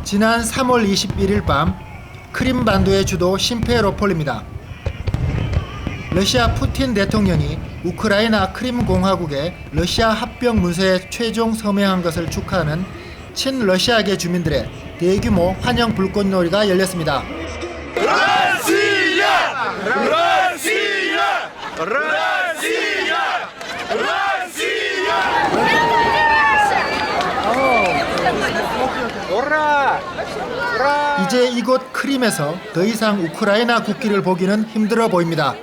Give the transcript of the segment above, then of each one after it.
지난 3월 21일 밤 크림반도의 주도 심페로폴입니다. 러시아 푸틴 대통령이 우크라이나 크림 공화국의 러시아 합병 문서에 최종 서명한 것을 축하하는 친러시아계 주민들의 대규모 환영 불꽃놀이가 열렸습니다. 러시아! 러시아! 러시아! 이제 이곳 크림에서 더 이상 우크라이나 국기를 보기는 힘들어 보입니다.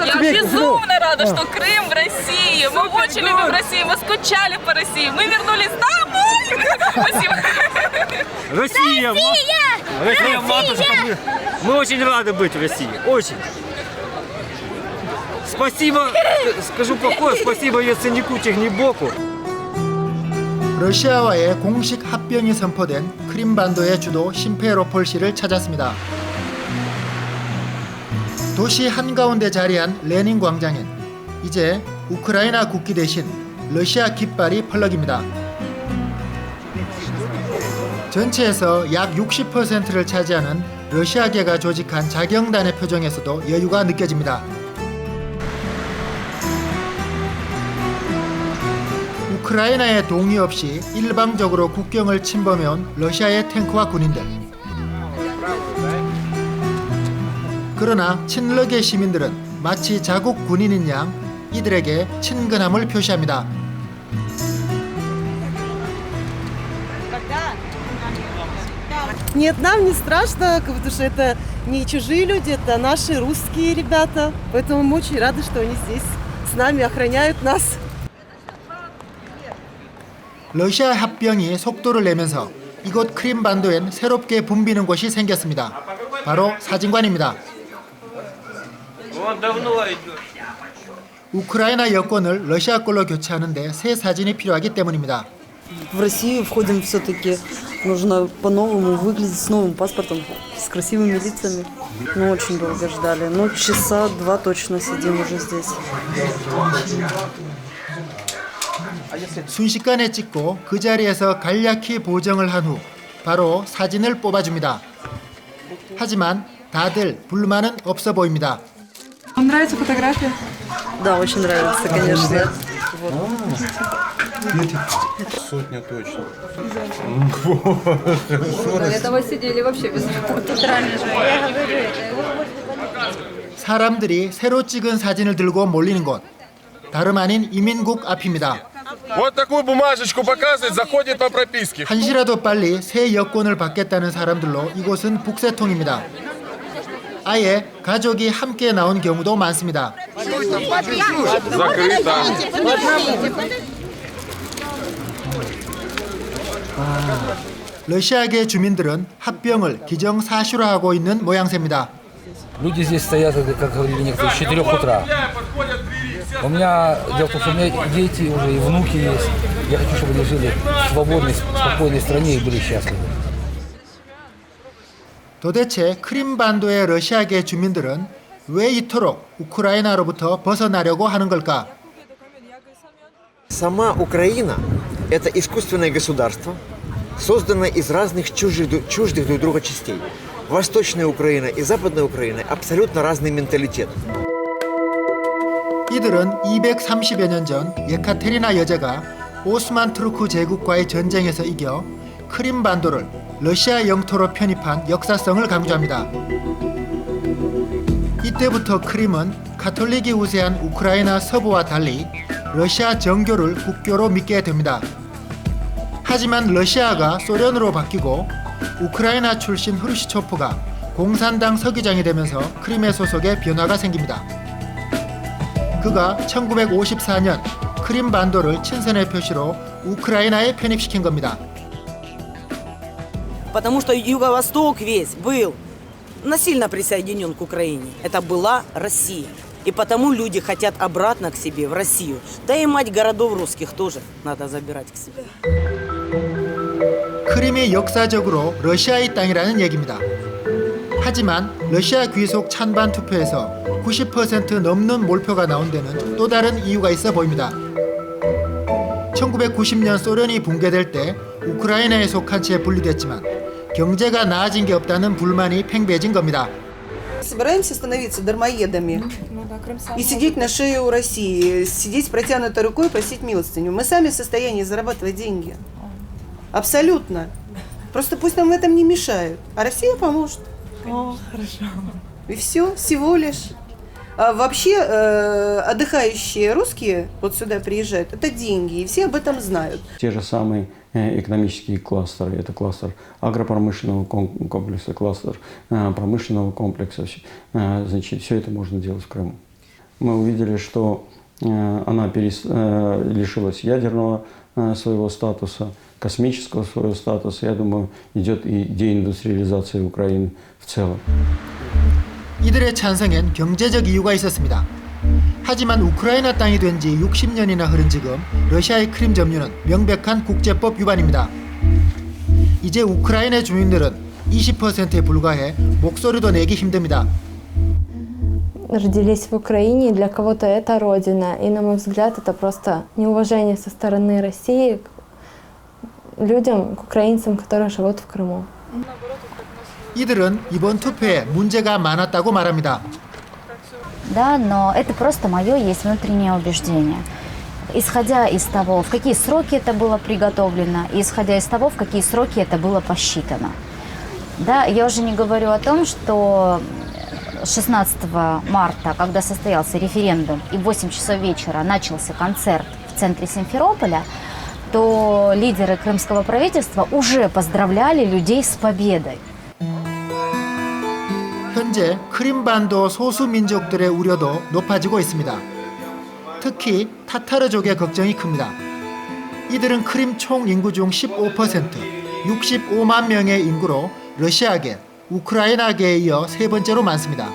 Я безумно рада, что Крым в России. Мы очень любим Россию, мы скучали по России. Мы вернулись домой. Спасибо. Россия! Россия, матушка! Мы очень рады быть в России. Очень. Спасибо, скажу плохое, спасибо Яценюку, Технибоку. 러시아와의 공식 합병이 선포된 크림반도의 주도 심페로폴시를 찾았습니다. 도시 한가운데 자리한 레닌 광장엔 이제 우크라이나 국기 대신 러시아 깃발이 펄럭입니다. 전체에서 약 60%를 차지하는 러시아계가 조직한 자경단의 표정에서도 여유가 느껴집니다. 우크라이나의 동의 없이 일방적으로 국경을 침범해온 러시아의 탱크와 군인들. 그러나 친러계 시민들은 마치 자국 군인인 양 이들에게 친근함을 표시합니다. Нет, нам не страшно, потому что это не чужие люди, это наши русские ребята. Поэтому мы очень рады, что они здесь с нами, охраняют нас. 러시아 합병이 속도를 내면서 이곳 크림반도엔 새롭게 붐비는 곳이 생겼습니다. 바로 사진관입니다. 우크라이나 여권을 러시아 걸로 교체하는데 새 사진이 필요하기 때문입니다. В Россию входим все-таки, нужно по-новому выглядеть с новым паспортом, с красивыми лицами. Мы очень долго ждали, ну часа два точно сидим уже здесь. 순식간에 찍고 그 자리에서 간략히 보정을 한 후 바로 사진을 뽑아줍니다. 하지만 다들 불만은 없어 보입니다. Вам нравится фотография? Да, очень нравится, конечно. Сотня точно. До этого сидели вообще без фото. 사람들이 새로 찍은 사진을 들고 몰리는 곳. 다름 아닌 이민국 앞입니다. Вот такую бумажечку показывает, заходит по прописке. 한시라도 빨리 새 여권을 받겠다는 사람들로 이곳은 북새통입니다. 아예 가족이 함께 나온 경우도 많습니다. Закрыто. 러시아계 주민들은 합병을 기정사실화하고 있는 모양새입니다. Люди здесь стоят, как говорили некоторые, с 4 утра. У меня, дело в том, что у меня дети уже и внуки есть. Я хочу, чтобы они жили в свободной, спокойной стране и были счастливы. 도대체 크림반도의 러시아계 주민들은 왜 이토록 우크라이나로부터 벗어나려고 하는 걸까? Сама Украина – это искусственное государство, созданное из разных чуждых друг друга частей. Восточная Украина и Западная Украина – абсолютно разный менталитет. 이들은 230여 년 전 예카테리나 여제가 오스만 투르크 제국과의 전쟁에서 이겨 크림반도를 러시아 영토로 편입한 역사성을 강조합니다. 이때부터 크림은 가톨릭이 우세한 우크라이나 서부와 달리 러시아 정교를 국교로 믿게 됩니다. 하지만 러시아가 소련으로 바뀌고 우크라이나 출신 후르시초프가 공산당 서기장이 되면서 크림의 소속에 변화가 생깁니다. 그가 1954년 크림반도를 친선의 표시로 우크라이나에 편입시킨 겁니다. Потому что Юго-Восток весь был насильно присоединен к Украине. Это была Россия. И потому люди хотят обратно к себе, в Россию. Да и мать городов русских тоже надо забирать к себе. 크림이 역사적으로 러시아의 땅이라는 얘기입니다. 하지만 러시아 귀속 찬반 투표에서 90% 넘는 몰표가 나온 데는 또 다른 이유가 있어 보입니다. 1990년 소련이 붕괴될 때 우크라이나에 속한 채 분리됐지만 경제가 나아진 게 없다는 불만이 팽배해진 겁니다. Собираемся становиться дармоедами и сидеть на шее у России, сидеть с протянутой рукой и просить милостыню. Мы сами в состоянии зарабатывать деньги. Абсолютно. Просто пусть нам в этом не мешают. А Россия поможет. О, хорошо. И все, всего лишь. А вообще отдыхающие русские вот сюда приезжают, это деньги, и все об этом знают. Те же самые экономические кластеры, это кластер агропромышленного комплекса, кластер промышленного комплекса, значит, все это можно делать в Крыму. Мы увидели, что она лишилась ядерного своего статуса, космического своего статуса. Я думаю, идет и деиндустриализация Украины в целом. 이들의 찬성엔 경제적 이유가 있었습니다. 하지만 우크라이나 땅이 된 지 60년이나 흐른 지금 러시아의 크림 점유는 명백한 국제법 위반입니다. 이제 우크라이나 주민들은 20%에 불과해 목소리도 내기 힘듭니다. Родились в Украине, и для кого-то это родина. И, на мой взгляд, это просто неуважение со стороны России к людям, к украинцам, которые живут в Крыму. 이들은 이번 투표에 문제가 많았다고 말합니다. Да, но это просто мое есть внутреннее убеждение. Исходя из того, в какие сроки это было приготовлено, и исходя из того, в какие сроки это было посчитано. Да, я уже не говорю о том, что 16 марта, когда состоялся референдум, и в 8 часов вечера начался концерт в центре Симферополя, то лидеры крымского правительства уже поздравляли людей с победой. 현재 크림반도 소수 민족들의 우려도 높아지고 있습니다. 특히 타타르족의 걱정이 큽니다. 이들은 크림 총 인구 중 15%, 65만 명의 인구로 러시아계, 우크라이나계에 이어 세 번째로 많습니다.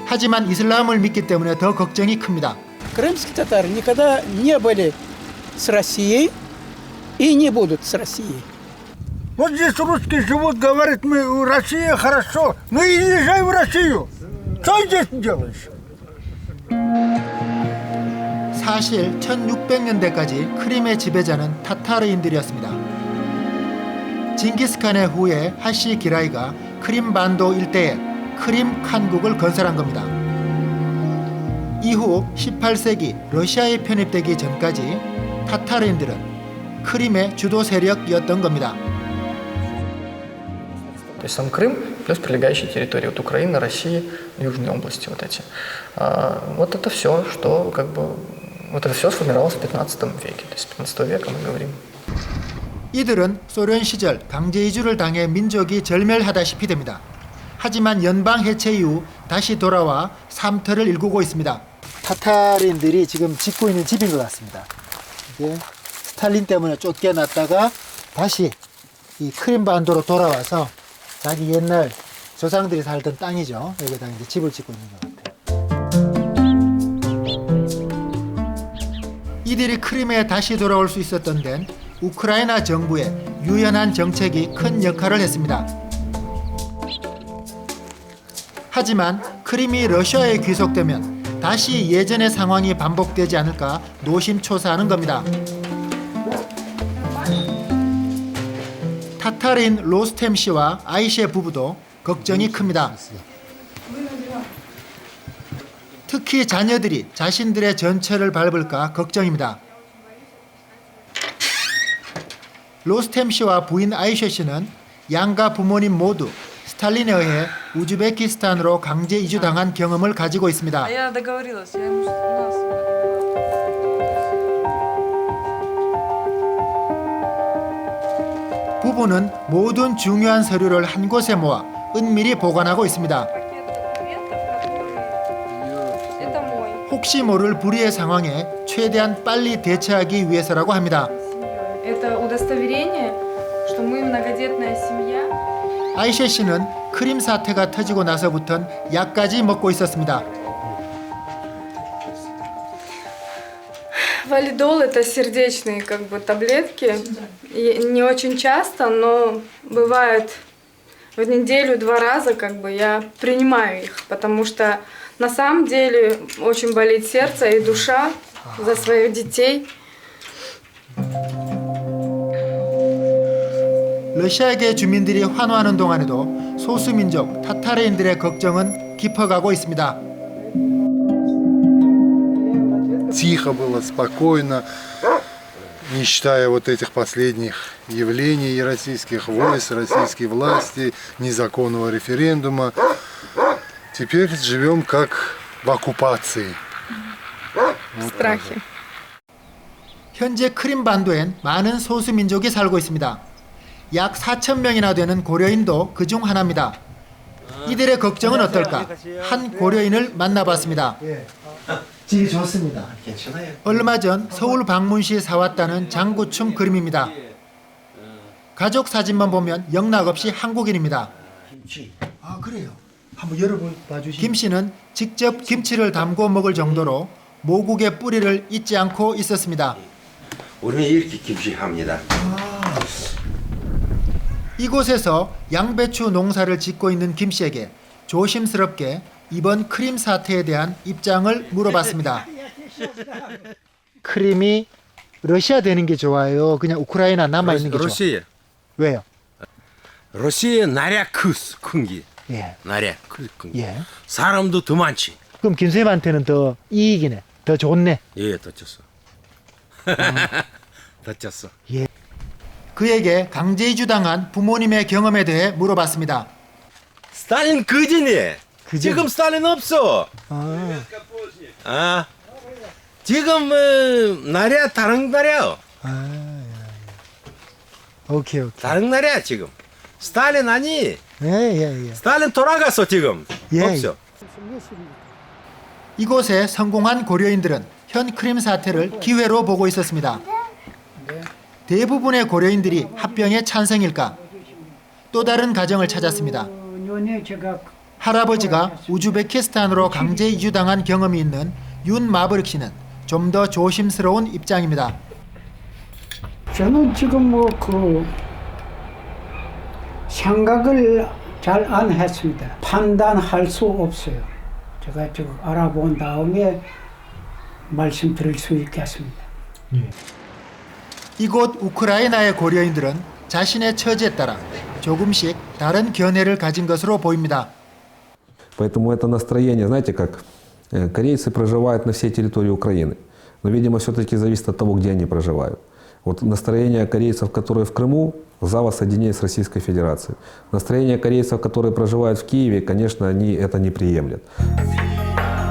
하지만 이슬람을 믿기 때문에 더 걱정이 큽니다. Крымские татары никогда не были с Россией и не будут с Россией. Вот здесь русские живут, говорят, мы Россия хорошо. Ну и езжай в Россию. Что здесь делаешь? 사실 1600년대까지 크림의 지배자는 타타르인들이었습니다. 징기스칸의 후예 하시 기라이가 크림반도 일대에 크림 칸국을 건설한 겁니다. 이후 18세기 러시아에 편입되기 전까지 타타르인들은 크림의 주도 세력이었던 겁니다. То есть сам Крым плюс прилегающие территории от Украины, России, южные области вот эти. Вот это все, что как бы вот это все сформировалось в 15 веке. То есть 15 века мы говорим. 이들은 소련 시절 강제 이주를 당해 민족이 절멸하다시피 됩니다. 하지만 연방 해체 이후 다시 돌아와 삶터를 일구고 있습니다. 타타르인들이 지금 짓고 있는 집인 것 같습니다. 이게 스탈린 때문에 쫓겨났다가 다시 이 크림반도로 돌아와서 자기 옛날 조상들이 살던 땅이죠. 여기다 이제 집을 짓고 있는 것 같아요. 이들이 크림에 다시 돌아올 수 있었던 데는 우크라이나 정부의 유연한 정책이 큰 역할을 했습니다. 하지만 크림이 러시아에 귀속되면 다시 예전의 상황이 반복되지 않을까 노심초사하는 겁니다. 타타르인 로스템 씨와 아이셰 부부도 걱정이 큽니다. 특히 자녀들이 자신들의 전철을 밟을까 걱정입니다. 로스템 씨와 부인 아이셰 씨는 양가 부모님 모두 스탈린에 의해 우즈베키스탄으로 강제 이주당한 경험을 가지고 있습니다. 부부는 모든 중요한 서류를 한 곳에 모아 은밀히 보관하고 있습니다. 혹시 모를 불의의 상황에 최대한 빨리 대처하기 위해서라고 합니다. 아이셰 씨는 크림 사태가 터지고 나서부턴 약까지 먹고 있었습니다. Валидол – это сердечные таблетки. И не очень часто, но бывает в неделю 2 раза я принимаю их, потому что на самом деле очень болит сердце и душа за своих детей. 러시아계 주민들이 환호하는 동안에도 소수민족 타타르인들의 걱정은 깊어가고 있습니다. Тихо было, спокойно, не считая вот этих последних явлений российских войск, российской власти, незаконного референдума. Теперь живем как в оккупации. В страхе. 현재 크림반도엔 많은 소수민족이 살고 있습니다. 약 4,000명이나 되는 고려인도 그중 하나입니다. 이들의 걱정은 어떨까? 한 고려인을 만나봤습니다. 질이 좋습니다. 얼마 전 서울 방문 시 사왔다는 장구춤 그림입니다. 가족 사진만 보면 영락없이 한국인입니다. 아 그래요? 한번 열어봐 주시죠. 김 씨는 직접 김치를 담고 먹을 정도로 모국의 뿌리를 잊지 않고 있었습니다. 우리는 이렇게 김치합니다. 이곳에서 양배추 농사를 짓고 있는 김 씨에게 조심스럽게 이번 크림 사태에 대한 입장을 물어봤습니다. 크림이 러시아 되는 게 좋아요? 그냥 우크라이나 남아 있는 게 좋아요? 러시아. 왜요? 러시아 나라 큰 게. 예. 나라 큰 게. 예. 사람도 더 많지. 그럼 김 선생님한테는 더 이익이네. 더 좋네. 예, 다쳤어. 다쳤어. 예. 그에게 강제 이주당한 부모님의 경험에 대해 물어봤습니다. 스탈린 그전에. 지금 스탈린 없어. 지금 나라 다른 나라야. 오케이. 다른 나라야 지금. 스탈린 아니. 예. 스탈린 돌아갔어 지금. 없어. 이곳에 성공한 고려인들은 현 크림 사태를 기회로 보고 있었습니다. 대부분의 고려인들이 합병에 찬성일까? 또 다른 가정을 찾았습니다. 할아버지가 우즈베키스탄으로 강제 이주당한 경험이 있는 윤 마브릭 씨는 좀 더 조심스러운 입장입니다. 저는 지금 생각을 잘 안 했습니다. 판단할 수 없어요. 제가 지금 알아본 다음에 말씀드릴 수 있겠습니다. 이곳 우크라이나의 고려인들은 자신의 처지에 따라 조금씩 다른 견해를 가진 것으로 보입니다. Поэтому это настроение, знаете, как корейцы проживают на всей территории Украины. Но, видимо, все-таки зависит от того, где они проживают. Вот настроение корейцев, которые в Крыму, за воссоединение с Российской Федерацией. Настроение корейцев, которые проживают в Киеве, конечно, они это не приемлят.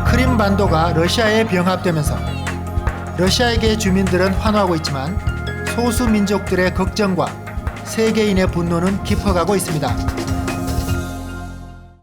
크림 반도가 러시아에 병합되면서 러시아계 주민들은 환호하고 있지만 소수 민족들의 걱정과 세계인의 분노는 깊어가고 있습니다.